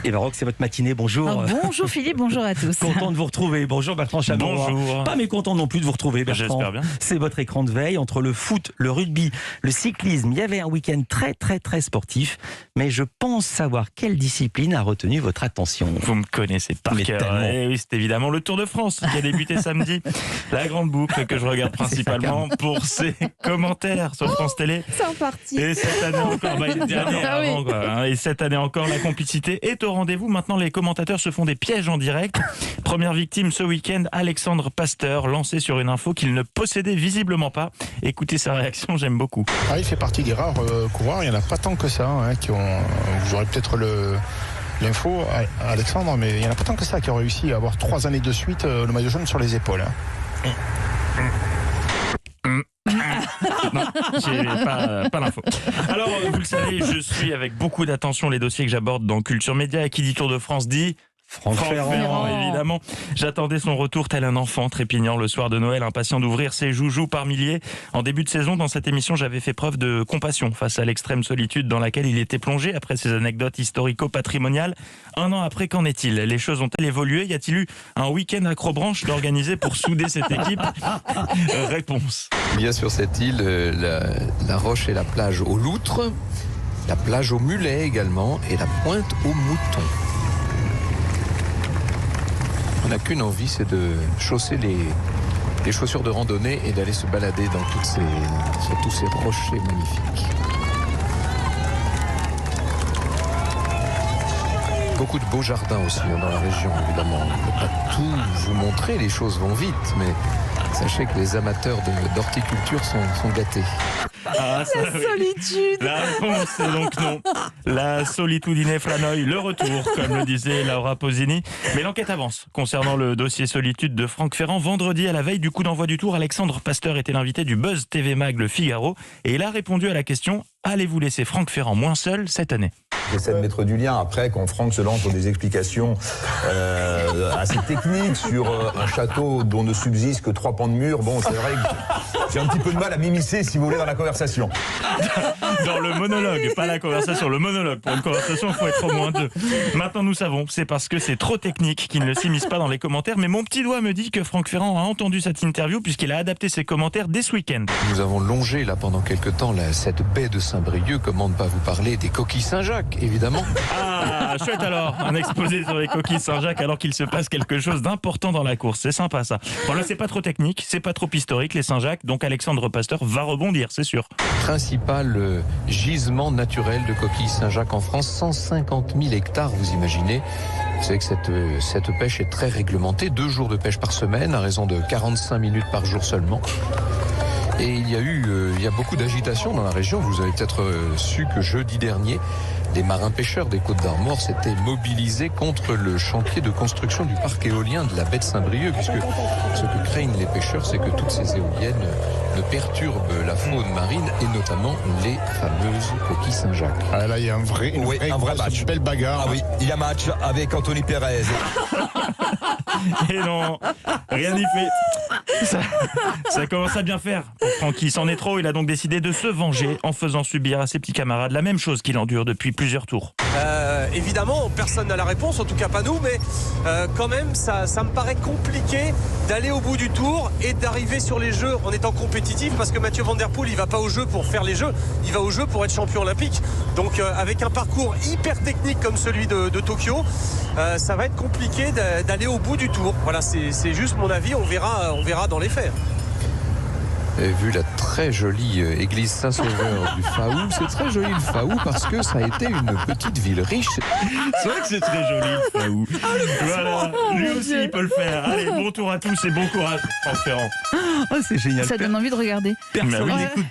Et Maroc, c'est votre matinée, bonjour. Bonjour Philippe, bonjour à tous. Content de vous retrouver. Bonjour Bertrand Chameroy. Bonjour. Pas mécontent non plus de vous retrouver, Bertrand. J'espère bien. C'est votre écran de veille entre le foot, le rugby, le cyclisme. Il y avait un week-end très sportif, mais je pense savoir quelle discipline a retenu votre attention. Vous me connaissez par Mais cœur. tellement. Et oui, c'est évidemment le Tour de France qui a débuté samedi. La grande boucle que je regarde principalement pour ses commentaires sur France Télé. C'est un parti. Et cette année encore, il était avant, quoi, hein. Et cette année encore, la complicité est au rendez-vous. Maintenant, les commentateurs se font des pièges en direct. Première victime ce week-end, Alexandre Pasteur, lancé sur une info qu'il ne possédait visiblement pas. Écoutez sa réaction, j'aime beaucoup. Il fait partie des rares coureurs, il n'y en a pas tant que ça, qui ont. Vous aurez peut-être l'info, Alexandre, mais il n'y en a pas tant que ça qui ont réussi à avoir 3 années de suite le maillot jaune sur les épaules. Non, j'ai pas l'info. Alors, vous le savez, je suis avec beaucoup d'attention les dossiers que j'aborde dans Culture Média. Et qui dit Tour de France dit Franck Ferrand, évidemment. J'attendais son retour tel un enfant trépignant le soir de Noël, impatient d'ouvrir ses joujoux par milliers. En début de saison, dans cette émission, j'avais fait preuve de compassion face à l'extrême solitude dans laquelle il était plongé après ses anecdotes historico-patrimoniales. Un an après, qu'en est-il? Les choses ont-elles évolué? Y a-t-il eu un week-end acrobranche d'organiser pour souder cette équipe? Réponse. Il y a sur cette île la roche et la plage aux loutres, la plage aux mulets également et la pointe aux moutons. On n'a qu'une envie, c'est de chausser les chaussures de randonnée et d'aller se balader sur tous ces rochers magnifiques. Beaucoup de beaux jardins aussi dans la région, évidemment. On ne peut pas tout vous montrer, les choses vont vite, mais sachez que les amateurs d'horticulture sont gâtés. Ah, ça, oui. Solitude. La réponse est donc non. La solitudine flanoï, le retour, comme le disait Laura Pausini. Mais l'enquête avance concernant le dossier solitude de Franck Ferrand. Vendredi, à la veille du coup d'envoi du Tour, Alexandre Pasteur était l'invité du Buzz TV Mag Le Figaro. Et il a répondu à la question: allez-vous laisser Franck Ferrand moins seul cette année? J'essaie de mettre du lien. Après, quand Franck se lance dans des explications assez techniques sur un château dont ne subsistent que 3 pans de mur, bon, c'est vrai que j'ai un petit peu de mal à m'immiscer, si vous voulez, dans la conversation. Dans le monologue, pas la conversation, le monologue. Pour une conversation, il faut être au moins 2. Maintenant, nous savons, c'est parce que c'est trop technique qu'il ne s'immisce pas dans les commentaires. Mais mon petit doigt me dit que Franck Ferrand a entendu cette interview puisqu'il a adapté ses commentaires dès ce week-end. Nous avons longé là pendant quelque temps cette baie de Saint-Brieuc. Comment ne pas vous parler des coquilles Saint-Jacques, évidemment. Ah, chouette alors, un exposé sur les coquilles Saint-Jacques alors qu'il se passe quelque chose d'important dans la course. C'est sympa ça. Bon là, c'est pas trop technique, c'est pas trop historique les Saint-Jacques, donc Alexandre Pasteur va rebondir, c'est sûr. Principal gisement naturel de coquilles Saint-Jacques en France, 150 000 hectares, vous imaginez. Vous savez que cette pêche est très réglementée, 2 jours de pêche par semaine, à raison de 45 minutes par jour seulement. Et il y a beaucoup d'agitation dans la région. Vous avez peut-être su que jeudi dernier, des marins-pêcheurs des Côtes-d'Armor s'étaient mobilisés contre le chantier de construction du parc éolien de la baie de Saint-Brieuc, puisque ce que craignent les pêcheurs, c'est que toutes ces éoliennes ne perturbent la faune marine et notamment les fameuses coquilles Saint-Jacques. Ah, là, il y a un vrai match. Une belle bagarre. Ah oui, il y a match avec Anthony Perez. Et non, rien n'y fait. Ça commence à bien faire pour Francky. Il s'en est trop, il a donc décidé de se venger en faisant subir à ses petits camarades la même chose qu'il endure depuis plusieurs tours. Évidemment, personne n'a la réponse, en tout cas pas nous, mais quand même, ça me paraît compliqué d'aller au bout du tour et d'arriver sur les Jeux en étant compétitif, parce que Mathieu Van Der Poel, il va pas aux Jeux pour faire les Jeux, il va aux Jeux pour être champion olympique. Donc avec un parcours hyper technique comme celui de Tokyo, ça va être compliqué d'aller au bout du tour. Voilà, c'est juste mon avis, on verra dans les faits. Vous avez vu la très jolie église Saint-Sauveur du Faou. C'est très joli le Faou parce que ça a été une petite ville riche. C'est vrai que c'est très joli le Faou. Voilà, lui aussi il peut le faire. Allez, bon tour à tous et bon courage, Franck Ferrand. Oh, c'est génial. Ça donne envie de regarder. Personne Bah oui. n'écoute